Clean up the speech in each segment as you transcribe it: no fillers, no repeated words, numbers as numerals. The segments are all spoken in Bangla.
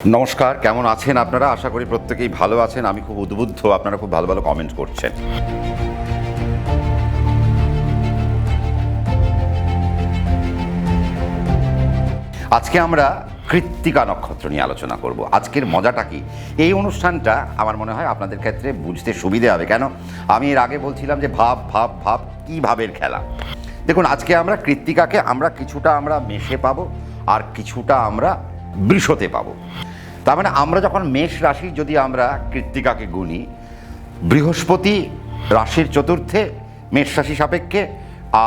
নমস্কার, কেমন আছেন আপনারা? আশা করি প্রত্যেকেই ভালো আছেন। আমি খুব উদ্বুদ্ধ, আপনারা খুব ভালো ভালো কমেন্ট করছেন। আজকে আমরা কৃত্তিকা নক্ষত্র নিয়ে আলোচনা করব। আজকের মজাটা কি, এই অনুষ্ঠানটা আমার মনে হয় আপনাদের ক্ষেত্রে বুঝতে সুবিধে হবে। কেন, আমি এর আগে বলছিলাম যে ভাব ভাব ভাব কি ভাবের খেলা। দেখুন, আজকে আমরা কৃত্তিকাকে কিছুটা আমরা মেষে পাবো আর কিছুটা আমরা বৃষতে পাবো। তার মানে আমরা যখন মেষ রাশি যদি আমরা কৃত্তিকাকে গুনি, বৃহস্পতি রাশির চতুর্থে মেষ রাশি সাপেক্ষে,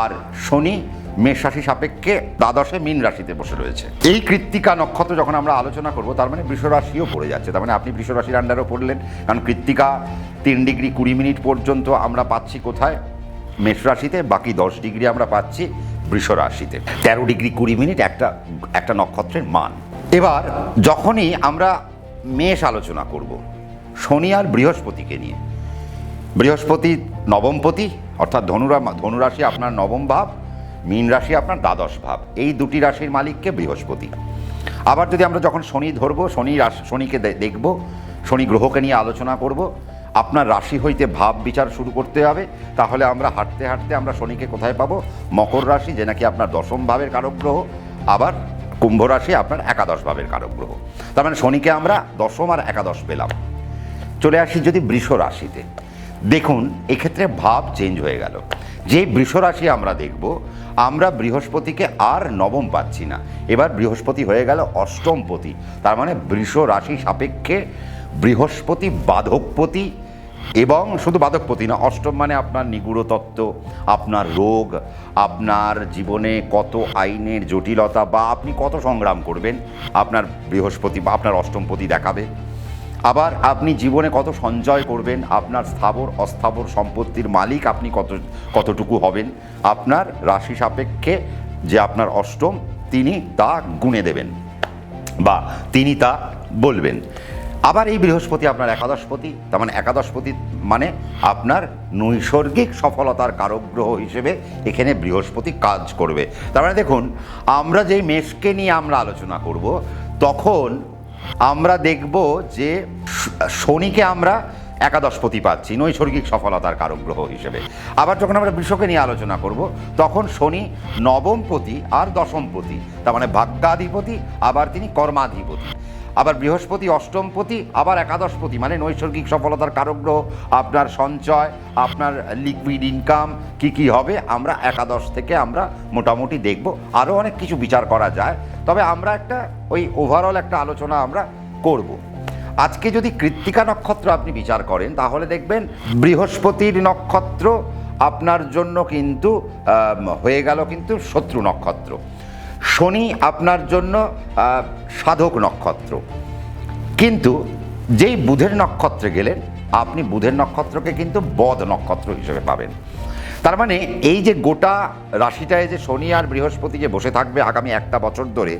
আর শনি মেষ রাশি সাপেক্ষে দ্বাদশে মীন রাশিতে বসে রয়েছে। এই কৃত্তিকা নক্ষত্র যখন আমরা আলোচনা করব, তার মানে বৃষ রাশিও পড়ে যাচ্ছে। তার মানে আপনি বৃষ রাশির আন্ডারও পড়লেন, কারণ কৃত্তিকা 3°20' পর্যন্ত আমরা পাচ্ছি কোথায়? মেষ রাশিতে। বাকি 10 ডিগ্রি আমরা পাচ্ছি বৃষ রাশিতে। 13°20' একটা নক্ষত্রের মান। এবার যখনই আমরা মেষ আলোচনা করব শনি আর বৃহস্পতিকে নিয়ে, বৃহস্পতি নবমপতি, অর্থাৎ ধনুরাশি আপনার নবম ভাব, মীন রাশি আপনার দ্বাদশ ভাব। এই দুটি রাশির মালিককে বৃহস্পতি। আবার যদি আমরা যখন শনি ধরবো, শনিকে দেখব, শনি গ্রহকে নিয়ে আলোচনা করব, আপনার রাশি হইতে ভাব বিচার শুরু করতে হবে। তাহলে আমরা হাঁটতে হাঁটতে আমরা শনিকে কোথায় পাবো? মকর রাশি, যে নাকি আপনার দশম ভাবের কারক গ্রহ। আবার কুম্ভ রাশি আপনার একাদশ ভাবের কারক গ্রহ। তার মানে শনিকে আমরা দশম আর একাদশ পেলাম। চলে আসি যদি বৃষ রাশিতে, দেখুন এক্ষেত্রে ভাব চেঞ্জ হয়ে গেল। যে বৃষ রাশি আমরা দেখব, আমরা বৃহস্পতিকে আর নবম পাচ্ছি না, এবার বৃহস্পতি হয়ে গেল অষ্টমপতি। তার মানে বৃষ রাশি সাপেক্ষে বৃহস্পতি বাধকপতি, এবং শুধু বাধকপতি না, অষ্টম মানে আপনার নিগূঢ় তত্ত্ব, আপনার রোগ, আপনার জীবনে কত আইনের জটিলতা বা আপনি কত সংগ্রাম করবেন, আপনার বৃহস্পতি বা আপনার অষ্টমপতি দেখাবে। আবার আপনি জীবনে কত সঞ্চয় করবেন, আপনার স্থাবর অস্থাবর সম্পত্তির মালিক আপনি কতটুকু হবেন, আপনার রাশি সাপেক্ষে যে আপনার অষ্টম, তিনি তা গুণে দেবেন বা তিনি তা বলবেন। আবার এই বৃহস্পতি আপনার একাদশপতি। তার মানে একাদশপতি মানে আপনার নৈসর্গিক সফলতার কারক গ্রহ হিসেবে এখানে বৃহস্পতি কাজ করবে। তার মানে দেখুন, আমরা যেই মেষকে নিয়ে আমরা আলোচনা করব, তখন আমরা দেখব যে শনিকে আমরা একাদশপতি পাচ্ছি নৈসর্গিক সফলতার কারক গ্রহ হিসেবে। আবার যখন আমরা বৃষকে নিয়ে আলোচনা করব, তখন শনি নবমপতি আর দশমপতি, তার মানে ভাগ্যাধিপতি, আবার তিনি কর্মাধিপতি। আবার বৃহস্পতি অষ্টমপতি, আবার একাদশপতি, মানে নৈসর্গিক সফলতার কারক গ্রহ। আপনার সঞ্চয়, আপনার লিকুইড ইনকাম কি হবে, আমরা একাদশ থেকে আমরা মোটামুটি দেখব। আরও অনেক কিছু বিচার করা যায়, তবে আমরা একটা ওই ওভারঅল একটা আলোচনা আমরা করব। আজকে যদি কৃত্তিকা নক্ষত্র আপনি বিচার করেন, তাহলে দেখবেন বৃহস্পতির নক্ষত্র আপনার জন্য কিন্তু হয়ে গেল কিন্তু শত্রু নক্ষত্র। শনি আপনার জন্য সাধক নক্ষত্র। কিন্তু যেই বুধের নক্ষত্রে গেলেন, আপনি বুধের নক্ষত্রকে কিন্তু বদ নক্ষত্র হিসেবে পাবেন। তার মানে এই যে গোটা রাশিটায় যে শনি আর বৃহস্পতি যে বসে থাকবে আগামী একটা বছর ধরে,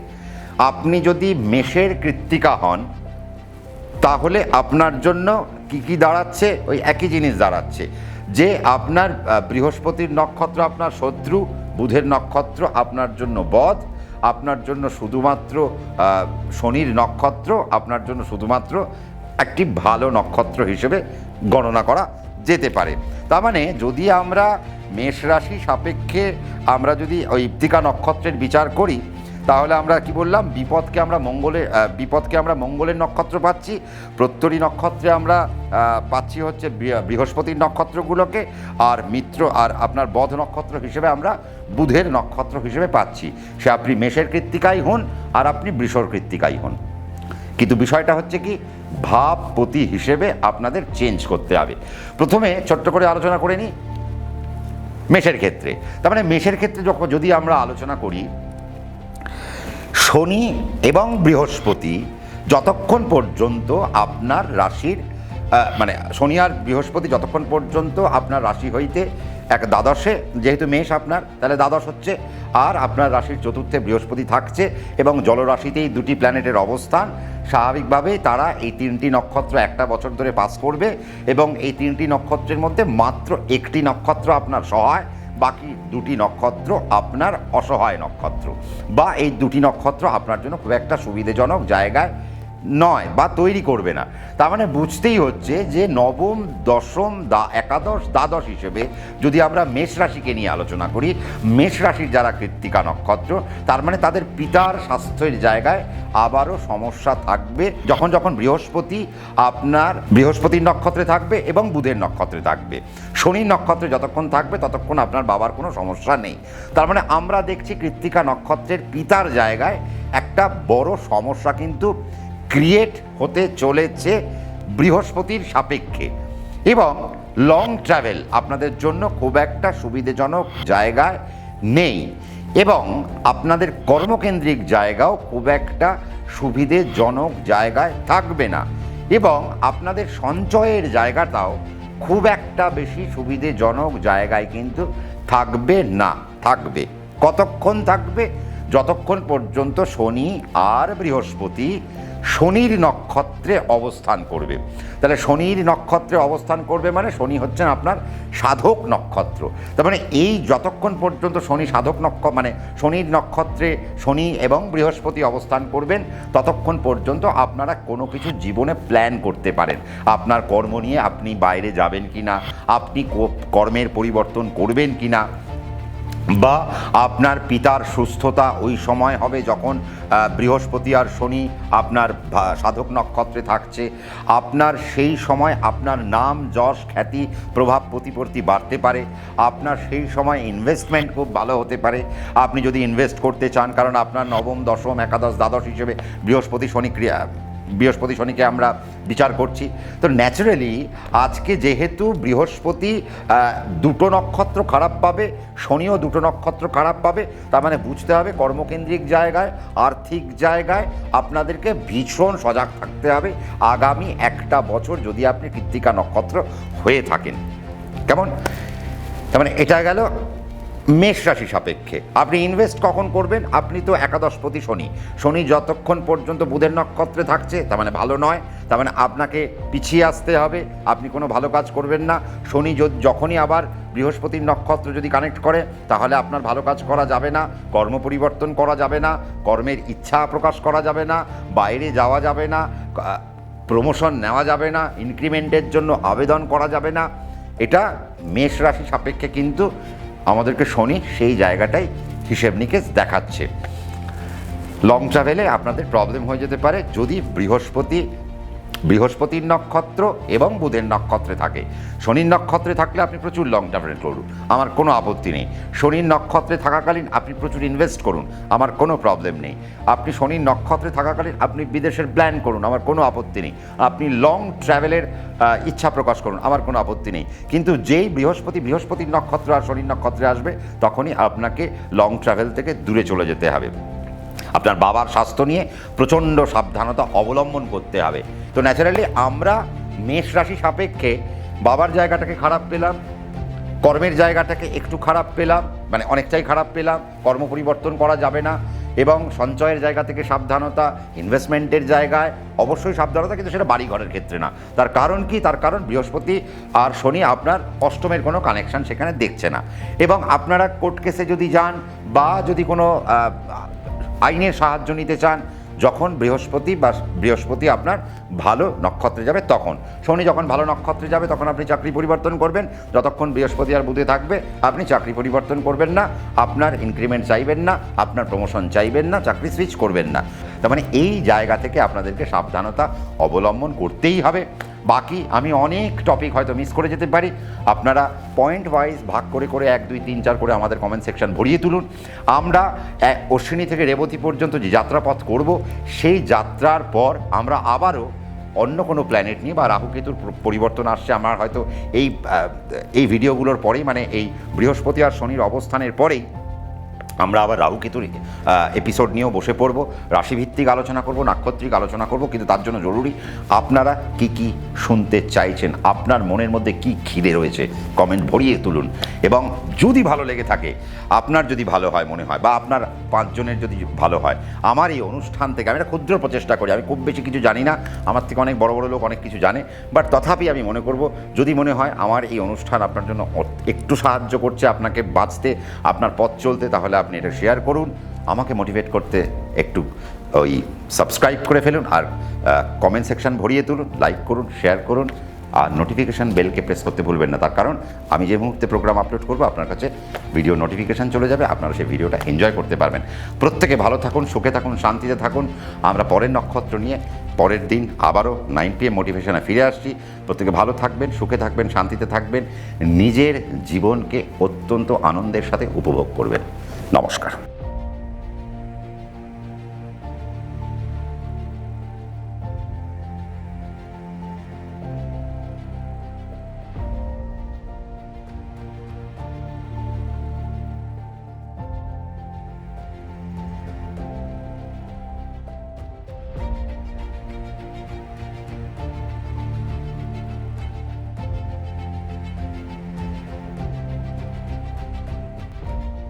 আপনি যদি মেষের কৃত্তিকা হন, তাহলে আপনার জন্য কি দাঁড়াচ্ছে? ওই একই জিনিস দাঁড়াচ্ছে, যে আপনার বৃহস্পতির নক্ষত্র আপনার শত্রু, বুধের নক্ষত্র আপনার জন্য বদ, আপনার জন্য শুধুমাত্র শনির নক্ষত্র আপনার জন্য শুধুমাত্র একটি ভালো নক্ষত্র হিসেবে গণনা করা যেতে পারে। তার মানে যদি আমরা মেষ রাশি সাপেক্ষে আমরা যদি ওই কৃত্তিকা নক্ষত্রের বিচার করি, তাহলে আমরা কি বললাম? বিপদকে আমরা মঙ্গলের নক্ষত্র পাচ্ছি, প্রত্যরী নক্ষত্রে আমরা পাচ্ছি হচ্ছে বৃহস্পতির নক্ষত্রগুলোকে, আর মিত্র আর আপনার বধ নক্ষত্র হিসেবে আমরা বুধের নক্ষত্র হিসেবে পাচ্ছি। সে আপনি মেষের কৃত্তিকাই হন আর আপনি বৃষর কৃত্তিকাই হন। কিন্তু বিষয়টা হচ্ছে কি, ভাবপতি হিসেবে আপনাদের চেঞ্জ করতে হবে। প্রথমে ছোট্ট করে আলোচনা করে নিই মেষের ক্ষেত্রে। তার মানে মেষের ক্ষেত্রে যদি আমরা আলোচনা করি, শনি এবং বৃহস্পতি যতক্ষণ পর্যন্ত আপনার রাশির মানে শনি আর বৃহস্পতি যতক্ষণ পর্যন্ত আপনার রাশি হইতে এক দ্বাদশে, যেহেতু মেষ আপনার, তাহলে দ্বাদশ হচ্ছে, আর আপনার রাশির চতুর্থে বৃহস্পতি থাকছে এবং জলরাশিতেই দুটি প্ল্যানেটের অবস্থান, স্বাভাবিকভাবেই তারা এই তিনটি নক্ষত্র একটা বছর ধরে পাস করবে, এবং এই তিনটি নক্ষত্রের মধ্যে মাত্র একটি নক্ষত্র আপনার সহায়, বাকি দুটি নক্ষত্র আপনার অসহায় নক্ষত্র, বা এই দুটি নক্ষত্র আপনার জন্য খুব একটা সুবিধাজনক জায়গায় নয় বা তৈরি করবে না। তার মানে বুঝতেই হচ্ছে যে নবম, দশম, একাদশ, দ্বাদশ হিসেবে যদি আমরা মেষ রাশিকে নিয়ে আলোচনা করি, মেষ রাশির যারা কৃত্তিকা নক্ষত্র, তার মানে তাদের পিতার স্বাস্থ্যের জায়গায় আবারও সমস্যা থাকবে। যখন যখন বৃহস্পতি আপনার বৃহস্পতির নক্ষত্রে থাকবে এবং বুধের নক্ষত্রে থাকবে, শনির নক্ষত্রে যতক্ষণ থাকবে ততক্ষণ আপনার বাবার কোনো সমস্যা নেই। তার মানে আমরা দেখছি কৃত্তিকা নক্ষত্রের পিতার জায়গায় একটা বড় সমস্যা কিন্তু ক্রিয়েট হতে চলেছে বৃহস্পতির সাপেক্ষে, এবং লং ট্রাভেল আপনাদের জন্য খুব একটা সুবিধাজনক জায়গায় নেই, এবং আপনাদের কর্মকেন্দ্রিক জায়গাও খুব একটা সুবিধাজনক জায়গায় থাকবে না, এবং আপনাদের সঞ্চয়ের জায়গাটাও খুব একটা বেশি সুবিধাজনক জায়গায় কিন্তু থাকবে না। থাকবে কতক্ষণ থাকবে? যতক্ষণ পর্যন্ত শনি আর বৃহস্পতি শনির নক্ষত্রে অবস্থান করবে। তাহলে শনির নক্ষত্রে অবস্থান করবে মানে শনি হচ্ছেন আপনার সাধক নক্ষত্র। তার মানে এই যতক্ষণ পর্যন্ত শনি সাধক মানে শনির নক্ষত্রে শনি এবং বৃহস্পতি অবস্থান করবেন, ততক্ষণ পর্যন্ত আপনারা কোনো কিছু জীবনে প্ল্যান করতে পারেন। আপনার কর্ম নিয়ে আপনি বাইরে যাবেন কি না, আপনি কর্মের পরিবর্তন করবেন কি না, বা আপনার পিতার সুস্থতা ওই সময় হবে যখন বৃহস্পতি আর শনি আপনার সাধক নক্ষত্রে থাকছে। আপনার সেই সময় আপনার নাম, যশ, খ্যাতি, প্রভাব, প্রতিপত্তি বাড়তে পারে। আপনার সেই সময় ইনভেস্টমেন্ট খুব ভালো হতে পারে, আপনি যদি ইনভেস্ট করতে চান, কারণ আপনার নবম, দশম, একাদশ, দ্বাদশ হিসেবে বৃহস্পতি শনিকে আমরা বিচার করছি। তো ন্যাচারালি আজকে যেহেতু বৃহস্পতি দুটো নক্ষত্র খারাপ পাবে, শনিও দুটো নক্ষত্র খারাপ পাবে, তার মানে বুঝতে হবে কর্মকেন্দ্রিক জায়গায়, আর্থিক জায়গায় আপনাদেরকে ভীষণ সজাগ থাকতে হবে আগামী একটা বছর যদি আপনি কৃত্তিকা নক্ষত্র হয়ে থাকেন। কেমন? তার মানে এটা গেল মেষ রাশি সাপেক্ষে। আপনি ইনভেস্ট কখন করবেন? আপনি তো একাদশপতি শনি যতক্ষণ পর্যন্ত বুধের নক্ষত্রে থাকছে তার মানে ভালো নয়, তার মানে আপনাকে পিছিয়ে আসতে হবে, আপনি কোনো ভালো কাজ করবেন না। শনি যখনই আবার বৃহস্পতির নক্ষত্র যদি কানেক্ট করে তাহলে আপনার ভালো কাজ করা যাবে না, কর্ম পরিবর্তন করা যাবে না, কর্মের ইচ্ছা প্রকাশ করা যাবে না, বাইরে যাওয়া যাবে না, প্রমোশন নেওয়া যাবে না, ইনক্রিমেন্টের জন্য আবেদন করা যাবে না। এটা মেষ রাশি সাপেক্ষে কিন্তু আমাদেরকে শনি সেই জায়গাটাই হিসেব নিকেশ দেখাচ্ছে। লং ট্রাভেলে আপনাদের প্রবলেম হয়ে যেতে পারে যদি বৃহস্পতির নক্ষত্র এবং বুধের নক্ষত্রে থাকে। শনির নক্ষত্রে থাকলে আপনি প্রচুর লং ট্রাভেল করুন, আমার কোনো আপত্তি নেই। শনির নক্ষত্রে থাকাকালীন আপনি প্রচুর ইনভেস্ট করুন, আমার কোনো প্রবলেম নেই। আপনি শনির নক্ষত্রে থাকাকালীন আপনি বিদেশের প্ল্যান করুন, আমার কোনো আপত্তি নেই। আপনি লং ট্রাভেলের ইচ্ছা প্রকাশ করুন, আমার কোনো আপত্তি নেই। কিন্তু যেই বৃহস্পতির নক্ষত্র আর শনির নক্ষত্রে আসবে তখনই আপনাকে লং ট্রাভেল থেকে দূরে চলে যেতে হবে। আপনার বাবার স্বাস্থ্য নিয়ে প্রচণ্ড সাবধানতা অবলম্বন করতে হবে। তো ন্যাচারালি আমরা মেষ রাশি সাপেক্ষে বাবার জায়গাটাকে খারাপ পেলাম, কর্মের জায়গাটাকে একটু খারাপ পেলাম, মানে অনেকটাই খারাপ পেলাম। কর্ম পরিবর্তন করা যাবে না, এবং সঞ্চয়ের জায়গা থেকে সাবধানতা, ইনভেস্টমেন্টের জায়গায় অবশ্যই সাবধানতা, কিন্তু সেটা বাড়ি ঘরের ক্ষেত্রে না। তার কারণ কি? তার কারণ বৃহস্পতি আর শনি আপনার অষ্টমের কোনো কানেকশন সেখানে দেখছে না। এবং আপনারা কোর্ট কেসে যদি যান বা যদি কোনো আইনের সাহায্য নিতে চান, যখন বৃহস্পতি আপনার ভালো নক্ষত্রে যাবে তখন। শনি যখন ভালো নক্ষত্রে যাবে তখন আপনি চাকরি পরিবর্তন করবেন, যতক্ষণ বৃহস্পতি আর বুধে থাকবে আপনি চাকরি পরিবর্তন করবেন না, আপনার ইনক্রিমেন্ট চাইবেন না, আপনার প্রমোশন চাইবেন না, চাকরি সুইচ করবেন না। তার মানে এই জায়গা থেকে আপনাদেরকে সাবধানতা অবলম্বন করতেই হবে। বাকি আমি অনেক টপিক হয়তো মিস করে যেতে পারি, আপনারা পয়েন্ট ওয়াইজ ভাগ করে 1, 2, 3, 4 করে আমাদের কমেন্ট সেকশন ভরিয়ে তুলুন। আমরা অশ্বিনী থেকে রেবতী পর্যন্ত যে যাত্রাপথ করব, সেই যাত্রার পর আমরা আবারও অন্য কোনো প্ল্যানেট নিয়ে বা রাহুকেতুর পরিবর্তন আসছে, আমার হয়তো এই ভিডিওগুলোর পরেই, মানে এই বৃহস্পতি আর শনির অবস্থানের পরেই আমরা আবার রাহুকেতুর এপিসোড নিয়েও বসে পড়ব, রাশিভিত্তিক আলোচনা করব, নাক্ষত্রিক আলোচনা করব। কিন্তু তার জন্য জরুরি আপনারা কি শুনতে চাইছেন, আপনার মনের মধ্যে কি খিদে রয়েছে, কমেন্ট ভরিয়ে তুলুন। এবং যদি ভালো লেগে থাকে, আপনার যদি ভালো হয় মনে হয়, বা আপনার 5 জনের যদি ভালো হয় আমার এই অনুষ্ঠান থেকে, আমি একটা ক্ষুদ্র প্রচেষ্টা করি, আমি খুব বেশি কিছু জানি না, আমার থেকে অনেক বড় বড় লোক অনেক কিছু জানে, বাট তথাপি আমি মনে করব যদি মনে হয় আমার এই অনুষ্ঠান আপনার জন্য একটু সাহায্য করছে আপনাকে বাঁচতে, আপনার পথ চলতে, তাহলে আপনি এটা শেয়ার করুন। আমাকে মোটিভেট করতে একটু ওই সাবস্ক্রাইব করে ফেলুন, আর কমেন্ট সেকশন ভরিয়ে তুলুন, লাইক করুন, শেয়ার করুন, আর নোটিফিকেশান বেলকে প্রেস করতে ভুলবেন না। তার কারণ আমি যে মুহূর্তে প্রোগ্রাম আপলোড করবো আপনার কাছে ভিডিও নোটিফিকেশান চলে যাবে, আপনারা সেই ভিডিওটা এনজয় করতে পারবেন। প্রত্যেকে ভালো থাকুন, সুখে থাকুন, শান্তিতে থাকুন। আমরা পরের নক্ষত্র নিয়ে পরের দিন আবারও 9 PM মোটিভেশনে ফিরে আসছি। প্রত্যেকে ভালো থাকবেন, সুখে থাকবেন, শান্তিতে থাকবেন, নিজের জীবনকে অত্যন্ত আনন্দের সাথে উপভোগ করবেন। নমস্কার।